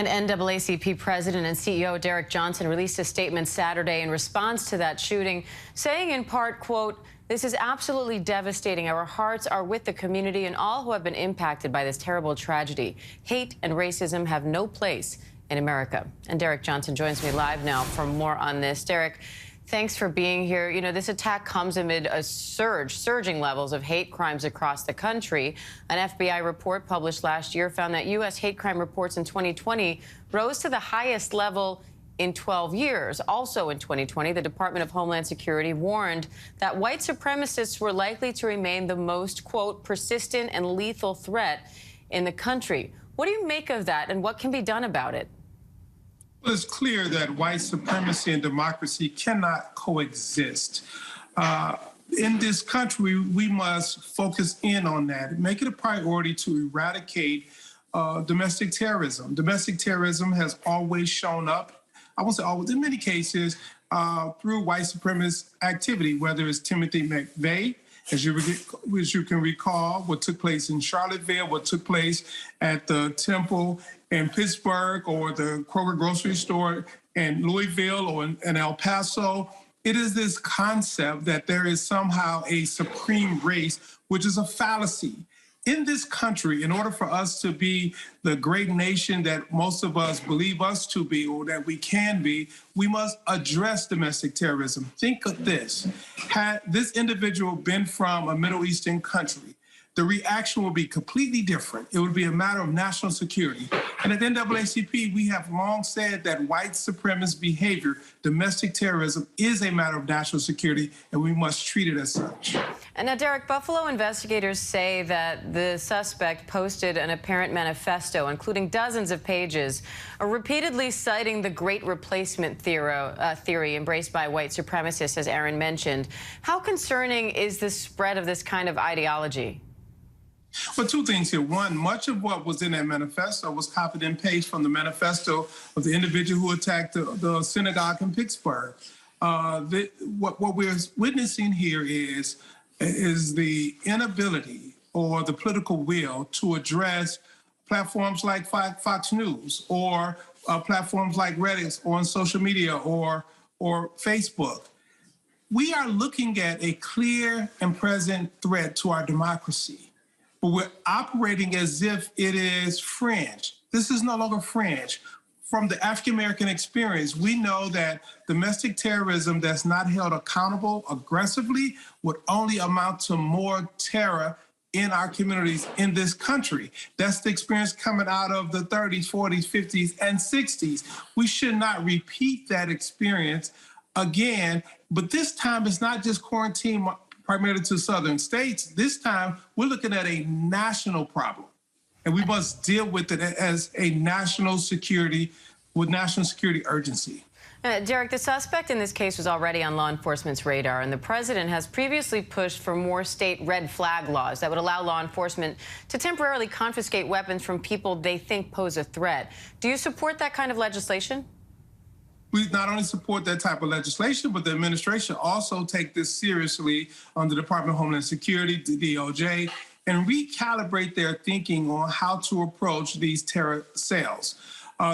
And NAACP President and CEO Derrick released a statement Saturday in response to that shooting, saying in part, quote, "This is absolutely devastating. Our hearts are with the community and all who have been impacted by this terrible tragedy. Hate and racism have no place in America." And Derrick Johnson joins me live now for more on this. Derrick, thanks for being here. You know, this attack comes amid a surging levels of hate crimes across the country. An FBI report published last year found that U.S. hate crime reports in 2020 rose to the highest level in 12 years. Also in 2020, the Department of Homeland Security warned that white supremacists were likely to remain the most, quote, persistent and lethal threat in the country. What do you make of that, and what can be done about it? Well, it's clear that white supremacy and democracy cannot coexist. In this country, we must focus in on that, make it a priority to eradicate domestic terrorism. Domestic terrorism has always shown up, I won't say always, in many cases, through white supremacist activity, whether it's Timothy McVeigh, as you can recall, what took place in Charlottesville, what took place at the Temple in Pittsburgh, or the Kroger grocery store in Louisville or in El Paso. It is this concept that there is somehow a supreme race, which is a fallacy. In this country, in order for us to be the great nation that most of us believe us to be, or that we can be, we must address domestic terrorism. Think of this. Had this individual been from a Middle Eastern country, the reaction would be completely different. It would be a matter of national security. And at NAACP, we have long said that white supremacist behavior, domestic terrorism, is a matter of national security, and we must treat it as such. And now, Derrick, Buffalo investigators say that the suspect posted an apparent manifesto, including dozens of pages, repeatedly citing the Great Replacement theory embraced by white supremacists, as Aaron mentioned. How concerning is the spread of this kind of ideology? Well, two things here. One, much of what was in that manifesto was copied and pasted from the manifesto of the individual who attacked the synagogue in Pittsburgh. What we're witnessing here is the inability or the political will to address platforms like Fox News, or platforms like Reddit, or on social media, or Facebook. We are looking at a clear and present threat to our democracy, but we're operating as if it is fringe. This is no longer fringe. From the African-American experience, we know that domestic terrorism that's not held accountable aggressively would only amount to more terror in our communities in this country. That's the experience coming out of the 30s, 40s, 50s, and 60s. We should not repeat that experience again, but this time it's not just quarantine primarily to southern states. This time, we're looking at a national problem, and we must deal with it as a national security, with national security urgency. Derrick, the suspect in this case was already on law enforcement's radar, and the president has previously pushed for more state red flag laws that would allow law enforcement to temporarily confiscate weapons from people they think pose a threat. Do you support that kind of legislation? We not only support that type of legislation, but the administration also take this seriously on the Department of Homeland Security, the DOJ, and recalibrate their thinking on how to approach these terror cells.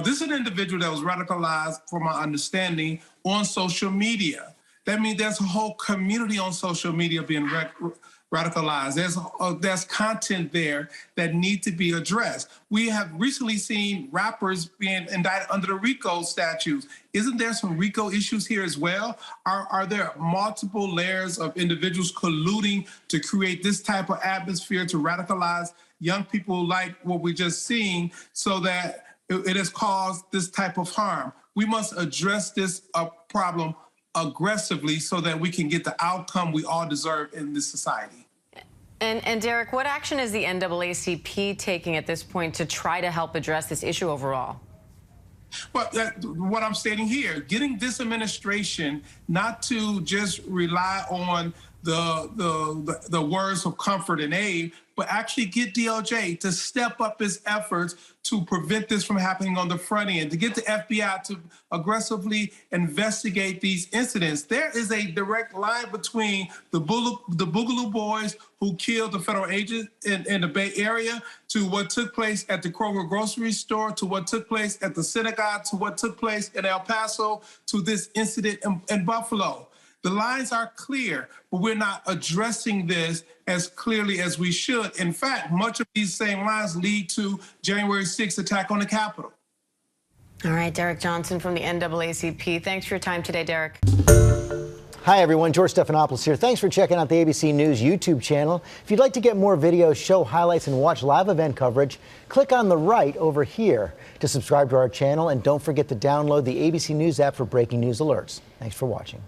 This is an individual that was radicalized, from my understanding, on social media. That means there's a whole community on social media being radicalized. There's content there that need to be addressed. We have recently seen rappers being indicted under the RICO statutes. Isn't there some RICO issues here as well? Are there multiple layers of individuals colluding to create this type of atmosphere to radicalize young people like what we're just seeing, so that it has caused this type of harm? We must address this problem aggressively so that we can get the outcome we all deserve in this society. And Derrick, what action is the NAACP taking at this point to try to help address this issue overall? Well, what I'm stating here, getting this administration not to just rely on the words of comfort and aid, but actually get DOJ to step up its efforts to prevent this from happening on the front end, to get the FBI to aggressively investigate these incidents. There is a direct line between the Boogaloo Boys who killed the federal agent in the Bay Area to what took place at the Kroger grocery store, to what took place at the synagogue, to what took place in El Paso, to this incident in Buffalo. The lines are clear, but we're not addressing this as clearly as we should. In fact, much of these same lines lead to January 6th attack on the Capitol. All right, Derrick Johnson from the NAACP. Thanks for your time today, Derrick. Hi, everyone. George Stephanopoulos here. Thanks for checking out the ABC News YouTube channel. If you'd like to get more videos, show highlights, and watch live event coverage, click on the right over here to subscribe to our channel. And don't forget to download the ABC News app for breaking news alerts. Thanks for watching.